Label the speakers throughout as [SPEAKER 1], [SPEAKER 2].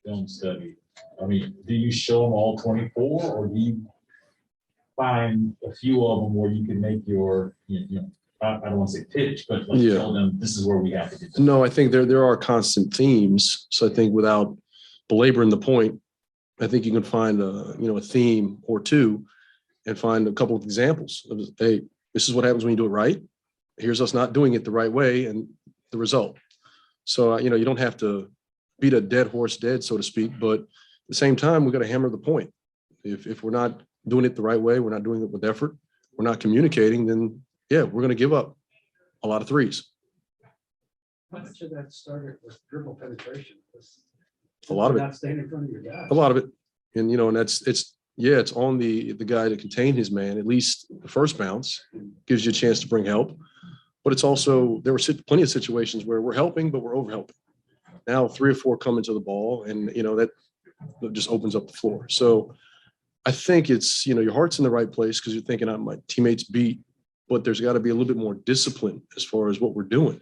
[SPEAKER 1] film study, I mean, do you show them all 24, or do you find a few of them where you can make your, I don't want to say pitch, but like tell them this is where we have to do this?
[SPEAKER 2] No, I think there are constant themes. So I think without belaboring the point, I think you can find a theme or two and find a couple of examples of, hey, this is what happens when you do it right. Here's us not doing it the right way and the result. So, you don't have to beat a dead horse dead, so to speak, but at the same time, we got to hammer the point. If we're not doing it the right way, we're not doing it with effort, we're not communicating, then we're going to give up a lot of threes.
[SPEAKER 3] How much of that started with dribble penetration?
[SPEAKER 2] A lot of it.
[SPEAKER 3] Not staying in front of your guy.
[SPEAKER 2] A lot of it. And, and it's on the guy to contain his man, at least the first bounce, gives you a chance to bring help. But it's also, there were plenty of situations where we're helping, but we're over helping. Now 3 or 4 come into the ball, and, that just opens up the floor. So I think it's, your heart's in the right place because you're thinking, my teammates beat, but there's got to be a little bit more discipline as far as what we're doing.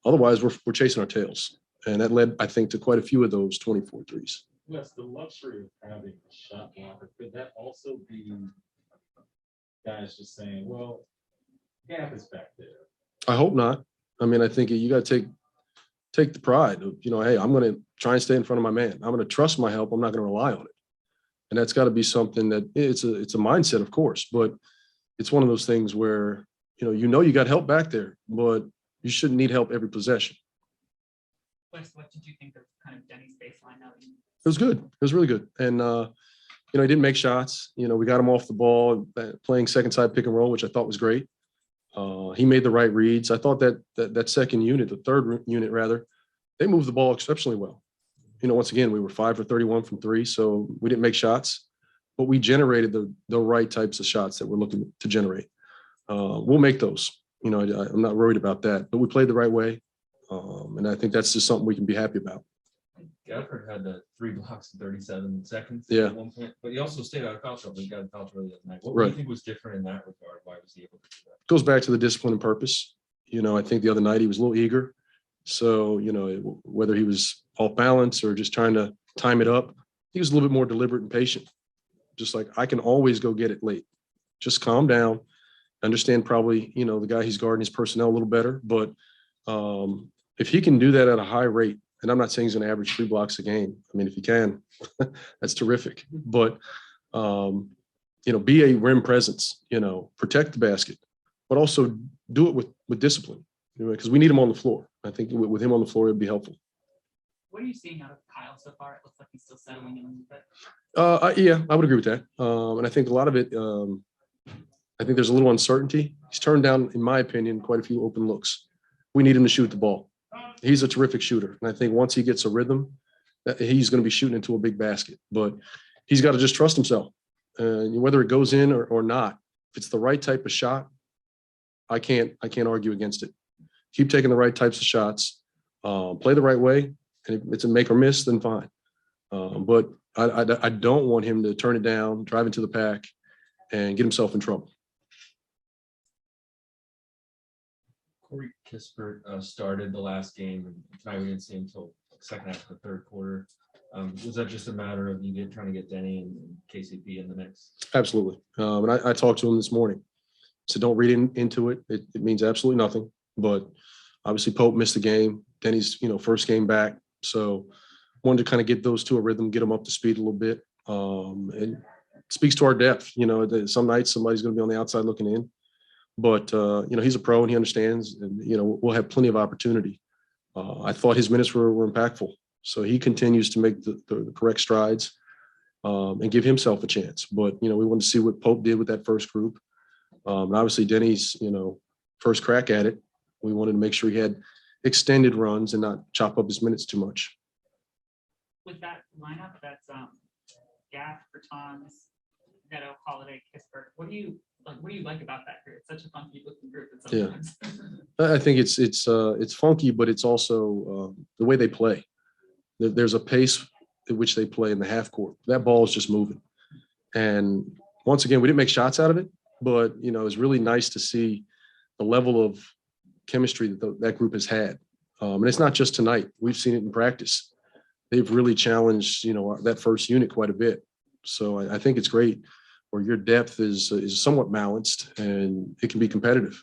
[SPEAKER 2] Otherwise, we're chasing our tails. And that led, I think, to quite a few of those 24 threes.
[SPEAKER 1] Yes, the luxury of having a shot blocker, could that also be guys just saying, well, gap is back there?
[SPEAKER 2] I hope not. I mean, I think you got to take the pride of, hey, I'm going to try and stay in front of my man. I'm going to trust my help. I'm not going to rely on it. And that's got to be something that it's a mindset, of course, but it's one of those things where, you got help back there, but you shouldn't need help every possession.
[SPEAKER 4] What did you think of kind of Deni's baseline now?
[SPEAKER 2] It was good. It was really good. And, he didn't make shots. We got him off the ball, playing second side pick and roll, which I thought was great. He made the right reads. I thought that second unit, the third unit rather, they moved the ball exceptionally well. Once again, we were 5 for 31 from 3, so we didn't make shots, but we generated the right types of shots that we're looking to generate. We'll make those. I'm not worried about that, but we played the right way. And I think that's just something we can be happy about.
[SPEAKER 5] Gafford had 3 blocks in 37 seconds
[SPEAKER 2] at
[SPEAKER 5] one point, but he also stayed out of foul trouble. He got in foul trouble the other night. What
[SPEAKER 2] Right.
[SPEAKER 5] do you think was different in that regard? Why was he able to do that?
[SPEAKER 2] Goes back to the discipline and purpose. I think the other night he was a little eager. So, whether he was off balance or just trying to time it up, he was a little bit more deliberate and patient. Just like, I can always go get it late. Just calm down. Understand probably, the guy he's guarding his personnel a little better. But if he can do that at a high rate, and I'm not saying he's going to average 3 blocks a game. I mean, if he can, that's terrific. But, be a rim presence, protect the basket, but also do it with discipline, because we need him on the floor. I think with him on the floor, it'd be helpful.
[SPEAKER 4] What are you seeing out of Kyle so far? It looks like he's still settling in a little bit.
[SPEAKER 2] I would agree with that. And I think a lot of it, I think there's a little uncertainty. He's turned down, in my opinion, quite a few open looks. We need him to shoot the ball. He's a terrific shooter. And I think once he gets a rhythm, he's going to be shooting into a big basket. But he's got to just trust himself. Whether it goes in or not, if it's the right type of shot, I can't argue against it. Keep taking the right types of shots, play the right way. And if it's a make or miss, then fine. But I don't want him to turn it down, drive into the pack, and get himself in trouble.
[SPEAKER 5] Corey Kispert started the last game, and tonight we didn't see him until the second half of the third quarter. Was that just a matter of trying to get Deni and KCP in the mix?
[SPEAKER 2] Absolutely. And I talked to him this morning. So don't read into it. It means absolutely nothing. But obviously Pope missed the game. Deni's, first game back. So wanted to kind of get those two a rhythm, get them up to speed a little bit. And it speaks to our depth. Some nights somebody's going to be on the outside looking in. But, he's a pro and he understands. And, we'll have plenty of opportunity. I thought his minutes were impactful. So he continues to make the correct strides and give himself a chance. But, we wanted to see what Pope did with that first group. And obviously Deni's, first crack at it. We wanted to make sure he had extended runs and not chop up his minutes too much.
[SPEAKER 4] With that lineup, that's Gaff, Bertans, Neto, Holiday, Kispert. What do you like about that group? It's such a funky looking group at sometimes.
[SPEAKER 2] I think it's funky, but it's also the way they play. There's a pace at which they play in the half court. That ball is just moving. And once again, we didn't make shots out of it, but it was really nice to see the level of chemistry that group has had. And it's not just tonight. We've seen it in practice. they've really challenged, that first unit quite a bit. So I think it's great where your depth is somewhat balanced and it can be competitive.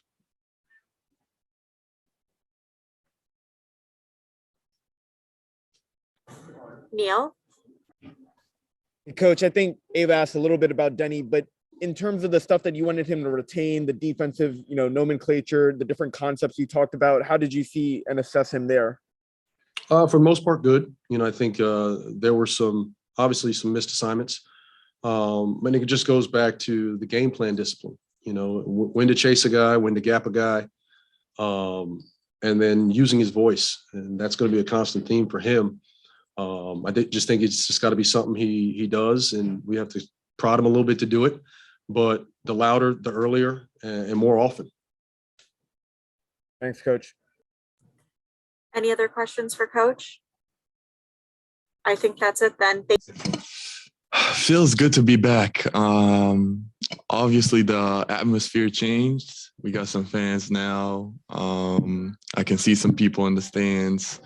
[SPEAKER 6] Neil?
[SPEAKER 7] Coach, I think Ava asked a little bit about Deni, but in terms of the stuff that you wanted him to retain, the defensive, nomenclature, the different concepts you talked about, how did you see and assess him there?
[SPEAKER 2] For the most part, good. I think there were obviously some missed assignments. And it just goes back to the game plan discipline, when to chase a guy, when to gap a guy, and then using his voice. And that's going to be a constant theme for him. I just think it's just got to be something he does, and we have to prod him a little bit to do it. But the louder, the earlier, and more often.
[SPEAKER 7] Thanks, Coach.
[SPEAKER 6] Any other questions for Coach? I think that's it then.
[SPEAKER 8] Feels good to be back. Obviously, the atmosphere changed. We got some fans now. I can see some people in the stands,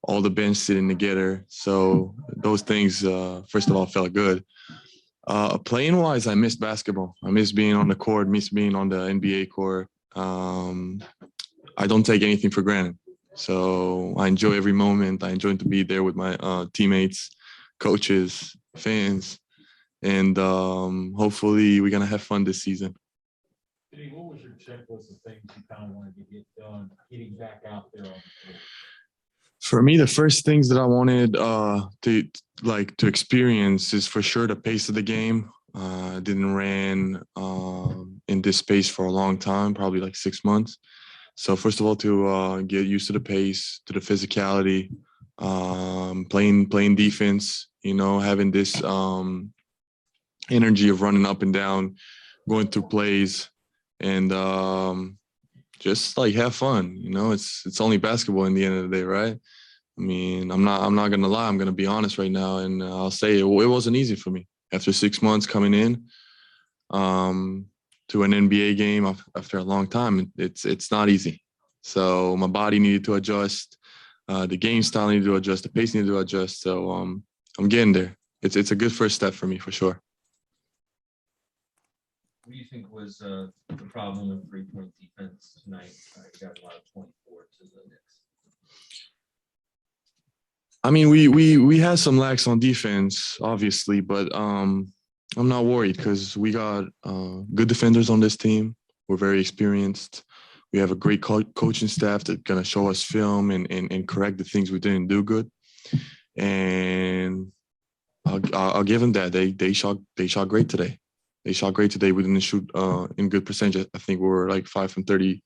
[SPEAKER 8] all the bench sitting together. So those things, first of all, felt good. Playing wise, I missed basketball. I miss being on the court, miss being on the NBA court. I don't take anything for granted. So I enjoy every moment. I enjoy to be there with my teammates, coaches, fans, and hopefully we're going to have fun this season.
[SPEAKER 1] Deni, what was your checklist of things you kind of wanted to get done, getting back out there on the court?
[SPEAKER 8] For me, the first things that I wanted to experience is for sure the pace of the game. Didn't ran in this pace for a long time, probably like 6 months. So first of all, to get used to the pace, to the physicality, playing defense, having this energy of running up and down, going through plays, and just like have fun. It's only basketball in the end of the day, right? I mean, I'm not gonna lie. I'm gonna be honest right now, and I'll say it wasn't easy for me after 6 months coming in to an NBA game after a long time. It's not easy. So my body needed to adjust, the game style needed to adjust, the pace needed to adjust. So I'm getting there. It's a good first step for me for sure.
[SPEAKER 5] What do you think was the problem with 3-point defense tonight? You got a lot of 24 to the Knicks.
[SPEAKER 8] I mean, we had some lacks on defense, obviously, but I'm not worried because we got good defenders on this team. We're very experienced. We have a great coaching staff that's gonna show us film and correct the things we didn't do good. And I'll give them that. They shot great today. They shot great today. We didn't shoot in good percentage. I think we were like 5 from 30,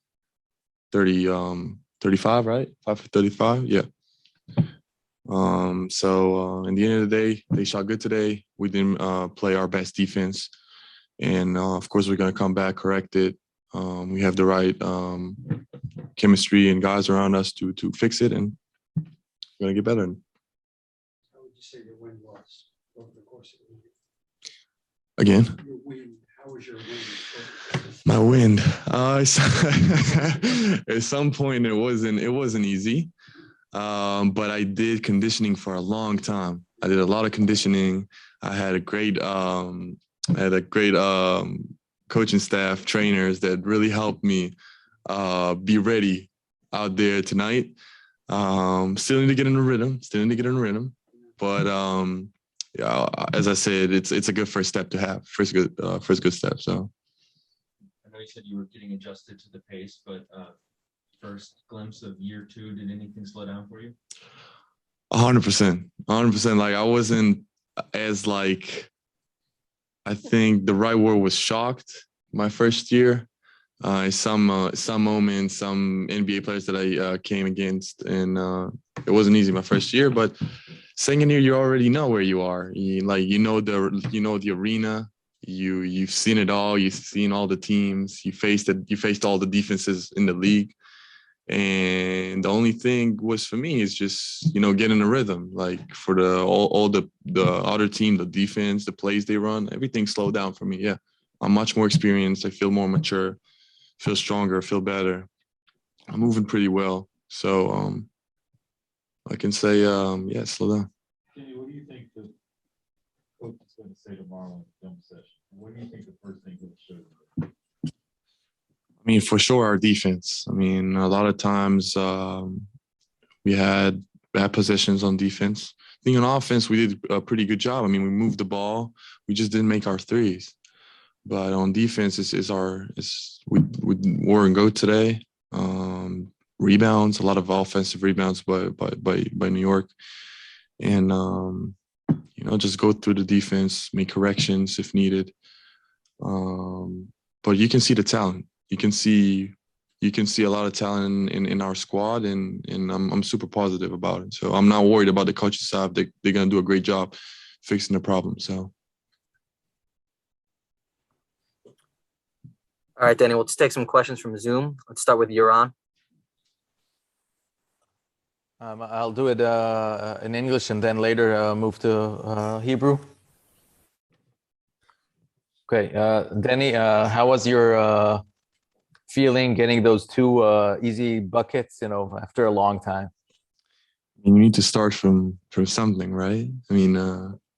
[SPEAKER 8] 35, right? 5 for 35, yeah. So in the end of the day, they shot good today. We didn't play our best defense, and of course we're gonna come back, correct it. We have the right chemistry and guys around us to fix it, and we're gonna get better.
[SPEAKER 3] How would you say your win was over the course of the week?
[SPEAKER 8] Again,
[SPEAKER 3] Your win, how was your win?
[SPEAKER 8] my wind. At some point, it wasn't easy. But I did conditioning for a long time. I did a lot of conditioning. I had a great coaching staff, trainers that really helped me be ready out there tonight. Still need to get in the rhythm. But yeah, as I said, it's a good first step to have. First good step. So
[SPEAKER 5] I know you said you were getting adjusted to the pace, but first glimpse of year 2, did anything slow down for you?
[SPEAKER 8] 100%. Like I wasn't as like, I think the right word was shocked my first year. Some moments, some NBA players that I came against, and it wasn't easy my first year. But second year, you already know where you are. You know the arena. You've seen it all. You've seen all the teams. You faced all the defenses in the league. And the only thing was for me is just, getting a rhythm. Like for all the other team, the defense, the plays they run, everything slowed down for me. Yeah, I'm much more experienced. I feel more mature, feel stronger, feel better. I'm moving pretty well. So I can say, yeah, slow down.
[SPEAKER 1] Kenny, what do you think the coach is going to say tomorrow in the film session? What do you think the first thing he'll show you?
[SPEAKER 8] I mean, for sure, our defense. I mean, a lot of times we had bad possessions on defense. I think on offense, we did a pretty good job. I mean, we moved the ball. We just didn't make our threes. But on defense, we were and go today. Rebounds, a lot of offensive rebounds by New York. And, just go through the defense, make corrections if needed. But you can see the talent. You can see a lot of talent in our squad, and I'm super positive about it. So I'm not worried about the coaching staff. They're going to do a great job fixing the problem. So.
[SPEAKER 9] All right, Danny, we'll just take some questions from Zoom. Let's start with Yuran.
[SPEAKER 10] I'll do it in English and then later move to Hebrew. Okay, Deni, how was your feeling getting those two easy buckets, after a long time?
[SPEAKER 8] You need to start from something, right? I mean,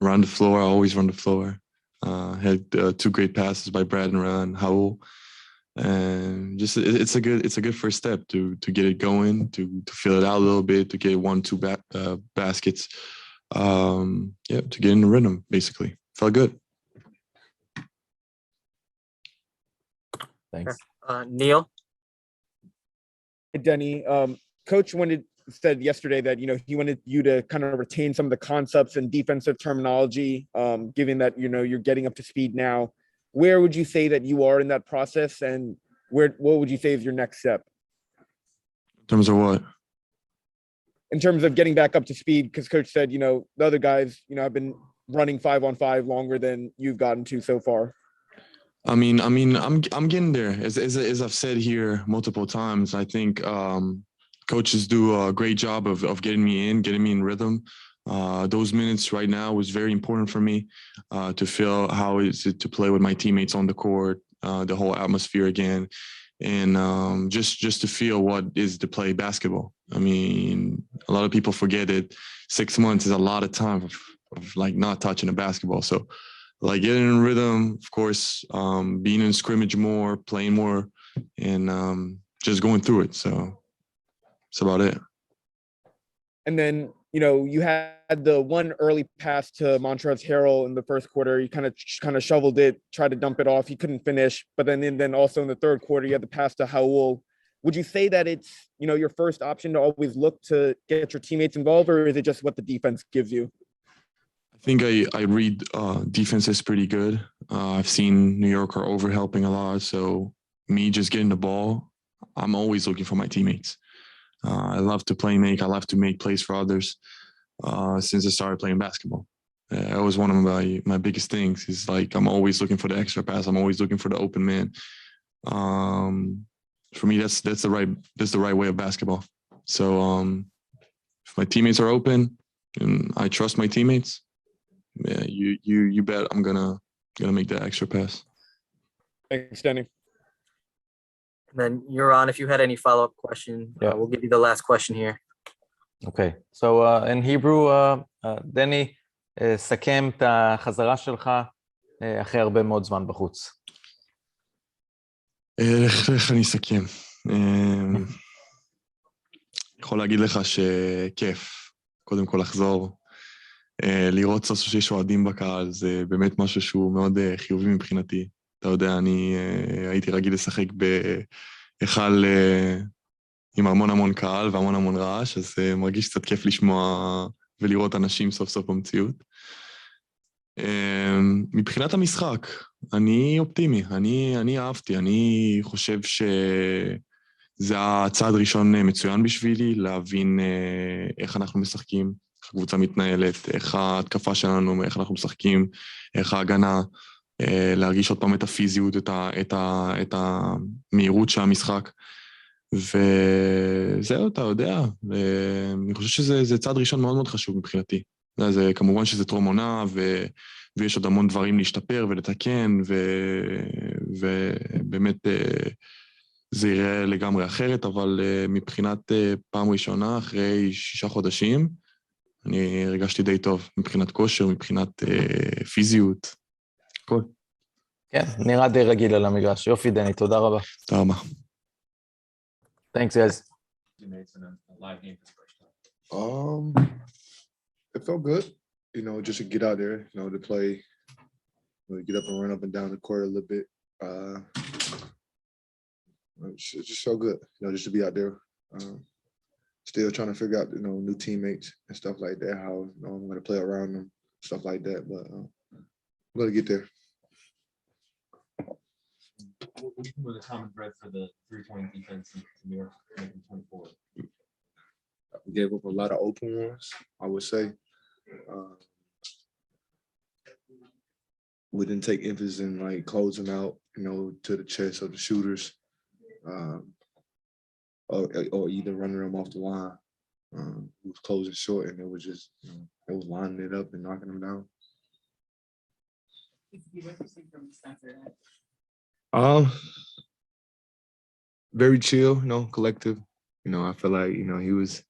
[SPEAKER 8] run the floor. I always run the floor. Had two great passes by Brad and Howell. And just it's a good first step to get it going, to fill it out a little bit, to get 1-2 baskets, to get in the rhythm. Basically, felt good.
[SPEAKER 10] Thanks.
[SPEAKER 9] Neil.
[SPEAKER 7] Hey, Denny, Coach said yesterday that he wanted you to kind of retain some of the concepts and defensive terminology, given that you're getting up to speed now. Where would you say that you are in that process, and what would you say is your next step?
[SPEAKER 8] In terms of what?
[SPEAKER 7] In terms of getting back up to speed, because Coach said, the other guys, have been running 5-on-5 longer than you've gotten to so far.
[SPEAKER 8] I mean, I'm getting there. As I've said here multiple times, I think coaches do a great job of getting me in rhythm. Those minutes right now was very important for me to feel how is it to play with my teammates on the court, the whole atmosphere again, and just to feel what is to play basketball. I mean, a lot of people forget it. 6 months is a lot of time of like not touching a basketball. So like getting in rhythm, of course, being in scrimmage more, playing more, and just going through it. So that's about it.
[SPEAKER 7] And then, you had the one early pass to Montrezl Harrell in the first quarter. You kind of shoveled it, tried to dump it off. He couldn't finish. But then also in the third quarter, you had the pass to Howell. Would you say that it's, your first option to always look to get your teammates involved, or is it just what the defense gives you?
[SPEAKER 8] I think I read defenses pretty good. I've seen New York are over helping a lot. So me just getting the ball, I'm always looking for my teammates. I love to play make. I love to make plays for others since I started playing basketball. That was one of my biggest things is like I'm always looking for the extra pass. I'm always looking for the open man. For me, that's the right way of basketball. So if my teammates are open and I trust my teammates, yeah, you bet I'm gonna make that extra pass.
[SPEAKER 7] Thanks, Denny.
[SPEAKER 9] And then Yuran, if you had any follow-up question, we'll give you the last question here.
[SPEAKER 10] Okay, so in Hebrew, דני, סכם את החזרה שלך אחרי הרבה מאוד זמן בחוץ.
[SPEAKER 8] איך אני אסכם? יכול להגיד לך שכיף, קודם כל לחזור. לראות סוף שיש אוהדים בקהל, זה באמת משהו שהוא מאוד חיובי מבחינתי. אתה יודע, אני הייתי רגיל לשחק בהיכל עם המון קהל והמון רעש, אז מרגיש קצת כיף לשמוע ולראות אנשים סוף סוף במציאות. מבחינת המשחק, אני אופטימי, אני אהבתי, אני חושב שזה הצעד ראשון מצוין בשבילי, להבין איך אנחנו משחקים, איך הקבוצה מתנהלת, איך ההתקפה שלנו, איך אנחנו משחקים, איך ההגנה, להרגיש עוד פעם את הפיזיות, את המהירות של המשחק, וזהו, אתה יודע, אני חושב שזה צעד ראשון מאוד מאוד חשוב מבחינתי. זה כמובן שזה טרום עונה, ויש עוד המון דברים להשתפר ולתקן, ובאמת זה יראה לגמרי אחרת, אבל מבחינת פעם ראשונה, אחרי 6 חודשים, אני הרגשתי די טוב מבחינת כושר, מבחינת פיזיות. הכל.
[SPEAKER 10] כן, נראה די רגיל על המגרש. יופי, דני, תודה רבה.
[SPEAKER 8] תודה רבה.
[SPEAKER 10] Thanks, guys.
[SPEAKER 5] Teammates in a live game for the first time.
[SPEAKER 11] It felt good, just to get out there, to play, get up and run up and down the court a little bit. It just felt good, just to be out there. Still trying to figure out, new teammates and stuff like that, how I'm going to play around them, stuff like that. But I'm going to get there.
[SPEAKER 5] What do you think was the common thread for the 3-point defense in New York making 24?
[SPEAKER 11] We gave up a lot of open ones, I would say. We didn't take emphasis in like closing out, to the chest of the shooters, or either running them off the line. It was closing short, and it was just, it was lining it up and knocking them down.
[SPEAKER 4] What do you think from Spencer?
[SPEAKER 11] Very chill, collective. I feel like, he was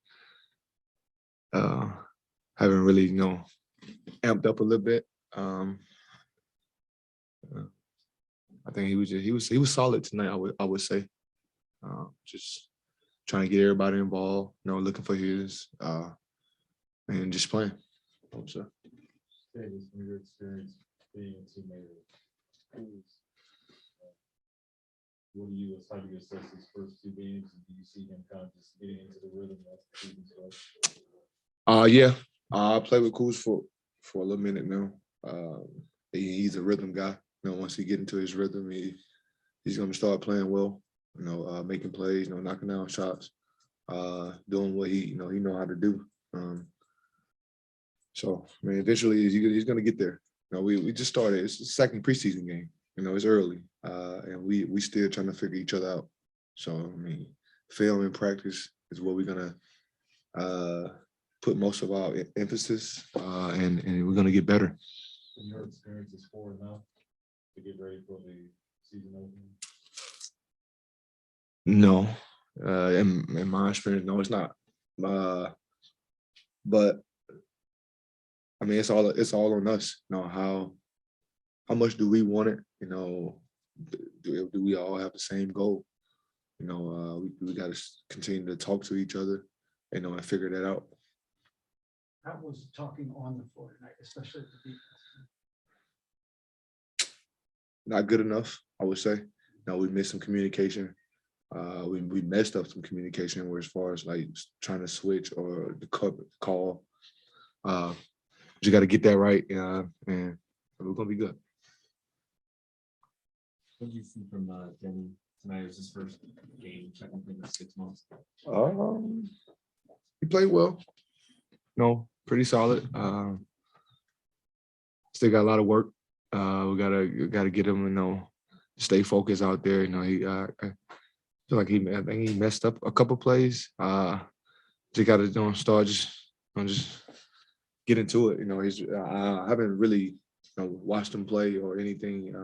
[SPEAKER 11] haven't really, amped up a little bit. I think he was solid tonight, I would say. Just trying to get everybody involved, looking for his and just playing. So.
[SPEAKER 1] Davis, from your experience being a teammate, what do you, how do you assess his first 2 games? And do you see him kind of just getting into the rhythm as the season starts?
[SPEAKER 11] Yeah. I played with Kuz for a little minute now. He's a rhythm guy. Once he get into his rhythm, he's going to start playing well. Making plays, knocking down shots, doing what he know how to do. So, eventually he's going to get there. We just started. It's the second preseason game. It's early, and we still trying to figure each other out. So, film and practice is what we're gonna put most of our emphasis, and we're gonna get better.
[SPEAKER 1] In your experience, is 4 enough to get ready for the season opening?
[SPEAKER 11] No, in my experience, no, it's not. But it's all on us. How much do we want it? Do we all have the same goal? We got to continue to talk to each other, and figure that out.
[SPEAKER 3] How was talking on the floor tonight, especially the defense?
[SPEAKER 11] Not good enough, I would say. We missed some communication. We messed up some communication where as far as like trying to switch or the call. You got to get that right, and we're gonna be good.
[SPEAKER 5] What did you see from Deni tonight? It was his first game, technically in 6 months.
[SPEAKER 11] He played well. Pretty solid. Still got a lot of work. We gotta get him, stay focused out there. I feel like I think he messed up a couple plays. Just gotta start just get into it. I haven't really watched him play or anything.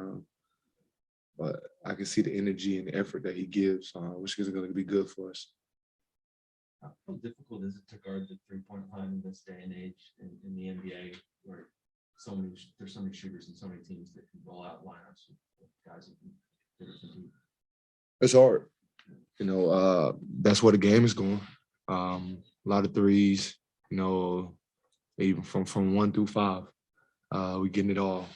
[SPEAKER 11] But I can see the energy and the effort that he gives, which is going to be good for us.
[SPEAKER 5] How difficult is it to guard the 3-point line in this day and age in the NBA, where there's so many shooters and so many teams that can roll out lineups with guys who can compete?
[SPEAKER 11] It's hard. That's where the game is going. A lot of threes, even from 1 through 5. We're getting it all.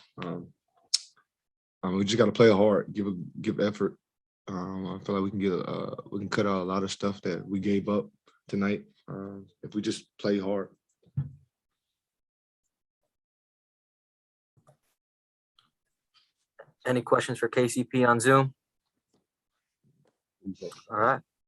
[SPEAKER 11] We just got to play hard, give effort. I feel like we can cut out a lot of stuff that we gave up tonight if we just play hard.
[SPEAKER 9] Any questions for KCP on Zoom? All right.